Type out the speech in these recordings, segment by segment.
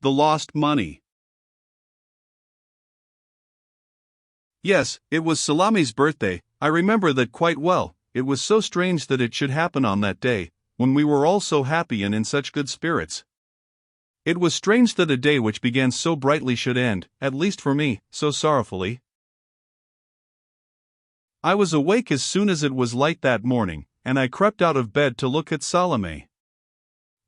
The Lost Money. Yes, it was Salame's birthday. I remember that quite well. It was so strange that it should happen on that day, when we were all so happy and in such good spirits. It was strange that a day which began so brightly should end, at least for me, so sorrowfully. I was awake as soon as it was light that morning, and I crept out of bed to look at Salome.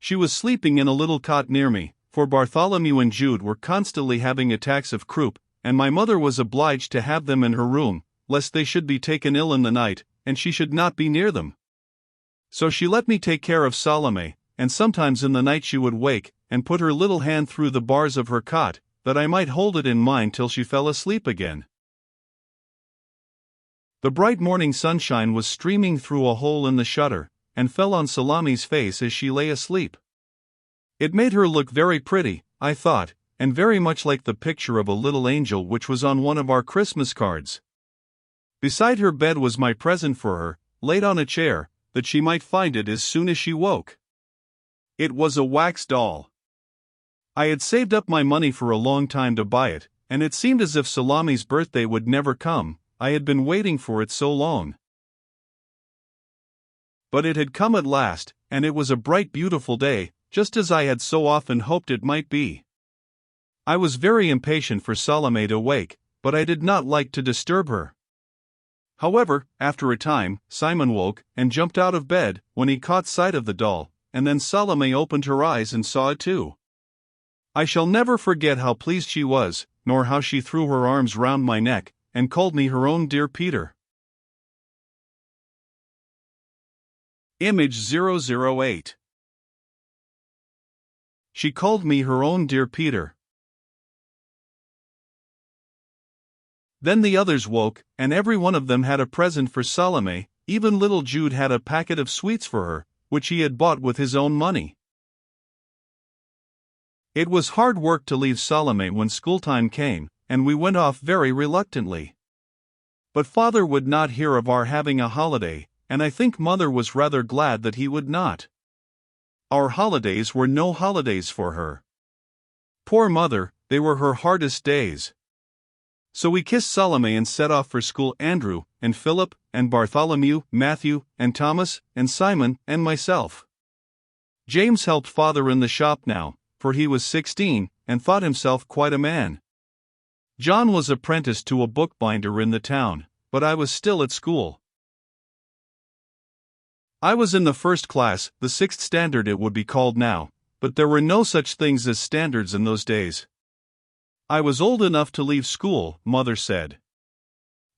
She was sleeping in a little cot near me, for Bartholomew and Jude were constantly having attacks of croup, and my mother was obliged to have them in her room, lest they should be taken ill in the night, and she should not be near them. So she let me take care of Salome, and sometimes in the night she would wake, and put her little hand through the bars of her cot, that I might hold it in mine till she fell asleep again. The bright morning sunshine was streaming through a hole in the shutter, and fell on Salome's face as she lay asleep. It made her look very pretty, I thought, and very much like the picture of a little angel which was on one of our Christmas cards. Beside her bed was my present for her, laid on a chair, that she might find it as soon as she woke. It was a wax doll. I had saved up my money for a long time to buy it, and it seemed as if Salome's birthday would never come. I had been waiting for it so long. But it had come at last, and it was a bright, beautiful day, just as I had so often hoped it might be. I was very impatient for Salome to wake, but I did not like to disturb her. However, after a time, Simon woke, and jumped out of bed, when he caught sight of the doll, and then Salome opened her eyes and saw it too. I shall never forget how pleased she was, nor how she threw her arms round my neck, and called me her own dear Peter. Image 008. She called me her own dear Peter. Then the others woke, and every one of them had a present for Salome. Even little Jude had a packet of sweets for her, which he had bought with his own money. It was hard work to leave Salome when schooltime came, and we went off very reluctantly. But father would not hear of our having a holiday, and I think mother was rather glad that he would not. Our holidays were no holidays for her. Poor mother, they were her hardest days. So we kissed Salome and set off for school. Andrew, and Philip, and Bartholomew, Matthew, and Thomas, and Simon, and myself. James helped father in the shop now, for he was 16, and thought himself quite a man. John was apprenticed to a bookbinder in the town, but I was still at school. I was in the first class, the 6th standard it would be called now, but there were no such things as standards in those days. I was old enough to leave school, mother said.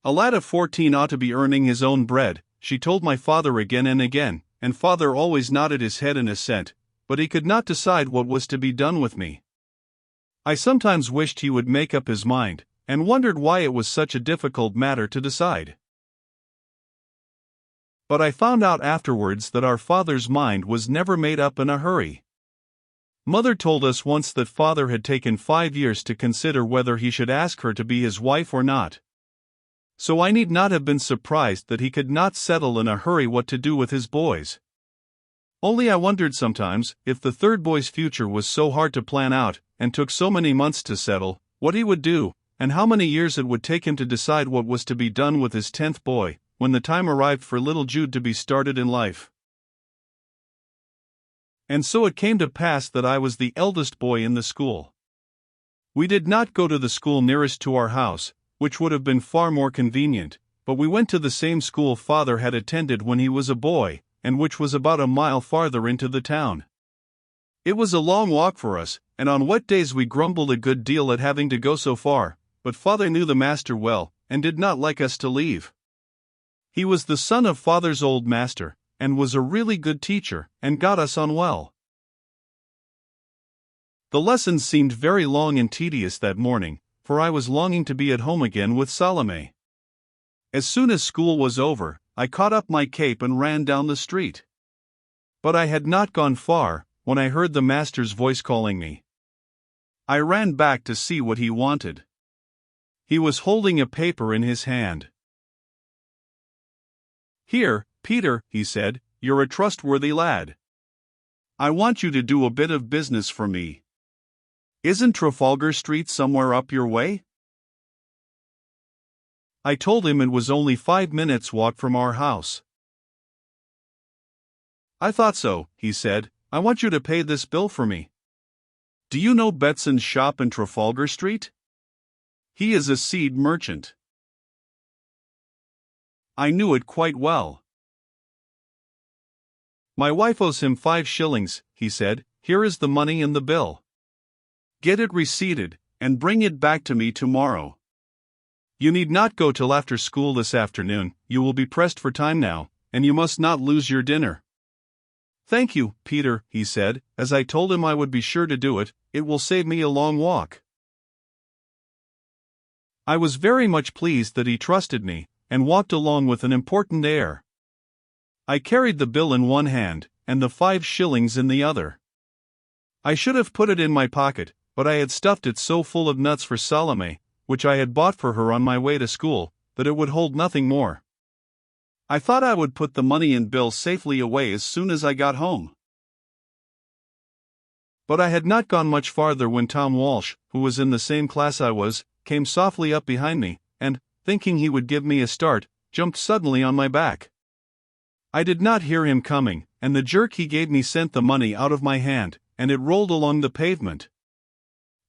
A lad of 14 ought to be earning his own bread, she told my father again and again, and father always nodded his head in assent, but he could not decide what was to be done with me. I sometimes wished he would make up his mind, and wondered why it was such a difficult matter to decide. But I found out afterwards that our father's mind was never made up in a hurry. Mother told us once that father had taken 5 years to consider whether he should ask her to be his wife or not. So I need not have been surprised that he could not settle in a hurry what to do with his boys. Only I wondered sometimes, if the third boy's future was so hard to plan out, and took so many months to settle, what he would do, and how many years it would take him to decide what was to be done with his 10th boy, when the time arrived for little Jude to be started in life. And so it came to pass that I was the eldest boy in the school. We did not go to the school nearest to our house, which would have been far more convenient, but we went to the same school father had attended when he was a boy, and which was about a mile farther into the town. It was a long walk for us, and on wet days we grumbled a good deal at having to go so far, but father knew the master well, and did not like us to leave. He was the son of father's old master, and was a really good teacher, and got us on well. The lessons seemed very long and tedious that morning, for I was longing to be at home again with Salome. As soon as school was over, I caught up my cape and ran down the street. But I had not gone far, when I heard the master's voice calling me. I ran back to see what he wanted. He was holding a paper in his hand. "Here, Peter," he said, "you're a trustworthy lad. I want you to do a bit of business for me. Isn't Trafalgar Street somewhere up your way? I told him it was only 5 minutes' walk from our house. I thought so, he said. I want you to pay this bill for me. Do you know Betson's shop in Trafalgar Street? He is a seed merchant. I knew it quite well. My wife owes him 5 shillings, he said. Here is the money in the bill. Get it receipted, and bring it back to me tomorrow. You need not go till after school this afternoon, you will be pressed for time now, and you must not lose your dinner. Thank you, Peter, he said, as I told him I would be sure to do it. It will save me a long walk. I was very much pleased that he trusted me, and walked along with an important air. I carried the bill in one hand, and the 5 shillings in the other. I should have put it in my pocket, but I had stuffed it so full of nuts for Salome, which I had bought for her on my way to school, that it would hold nothing more. I thought I would put the money and bill safely away as soon as I got home. But I had not gone much farther when Tom Walsh, who was in the same class I was, came softly up behind me, and, thinking he would give me a start, jumped suddenly on my back. I did not hear him coming, and the jerk he gave me sent the money out of my hand, and it rolled along the pavement.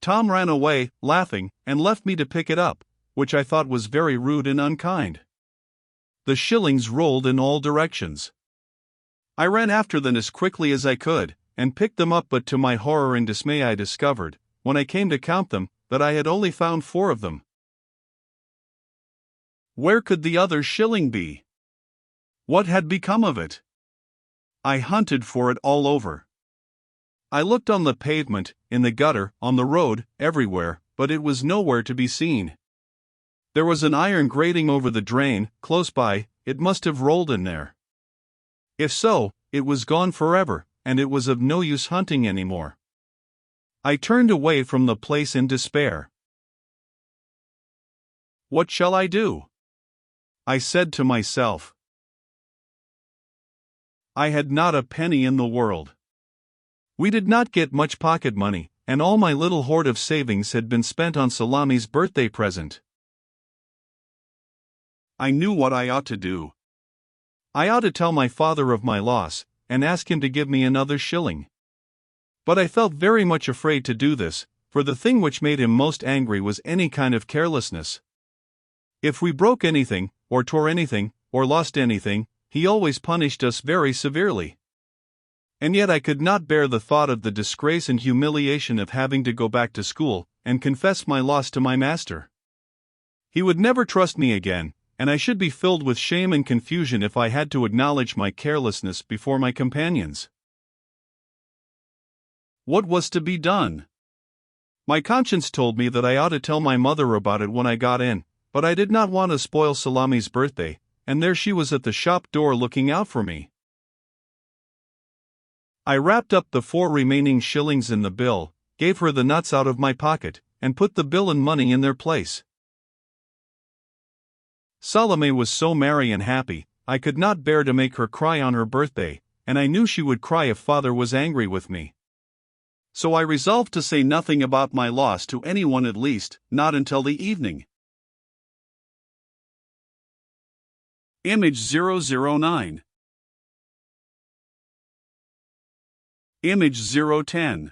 Tom ran away, laughing, and left me to pick it up, which I thought was very rude and unkind. The shillings rolled in all directions. I ran after them as quickly as I could, and picked them up, but to my horror and dismay I discovered, when I came to count them, that I had only found 4 of them. Where could the other shilling be? What had become of it? I hunted for it all over. I looked on the pavement, in the gutter, on the road, everywhere, but it was nowhere to be seen. There was an iron grating over the drain, close by. It must have rolled in there. If so, it was gone forever, and it was of no use hunting any more. I turned away from the place in despair. What shall I do? I said to myself. I had not a penny in the world. We did not get much pocket money, and all my little hoard of savings had been spent on Salame's birthday present. I knew what I ought to do. I ought to tell my father of my loss, and ask him to give me another shilling. But I felt very much afraid to do this, for the thing which made him most angry was any kind of carelessness. If we broke anything, or tore anything, or lost anything, he always punished us very severely. And yet I could not bear the thought of the disgrace and humiliation of having to go back to school, and confess my loss to my master. He would never trust me again, and I should be filled with shame and confusion if I had to acknowledge my carelessness before my companions. What was to be done? My conscience told me that I ought to tell my mother about it when I got in, but I did not want to spoil Salame's birthday, and there she was at the shop door looking out for me. I wrapped up the 4 remaining shillings in the bill, gave her the nuts out of my pocket, and put the bill and money in their place. Salome was so merry and happy, I could not bear to make her cry on her birthday, and I knew she would cry if father was angry with me. So I resolved to say nothing about my loss to anyone, at least, not until the evening. Image 009. Image 010.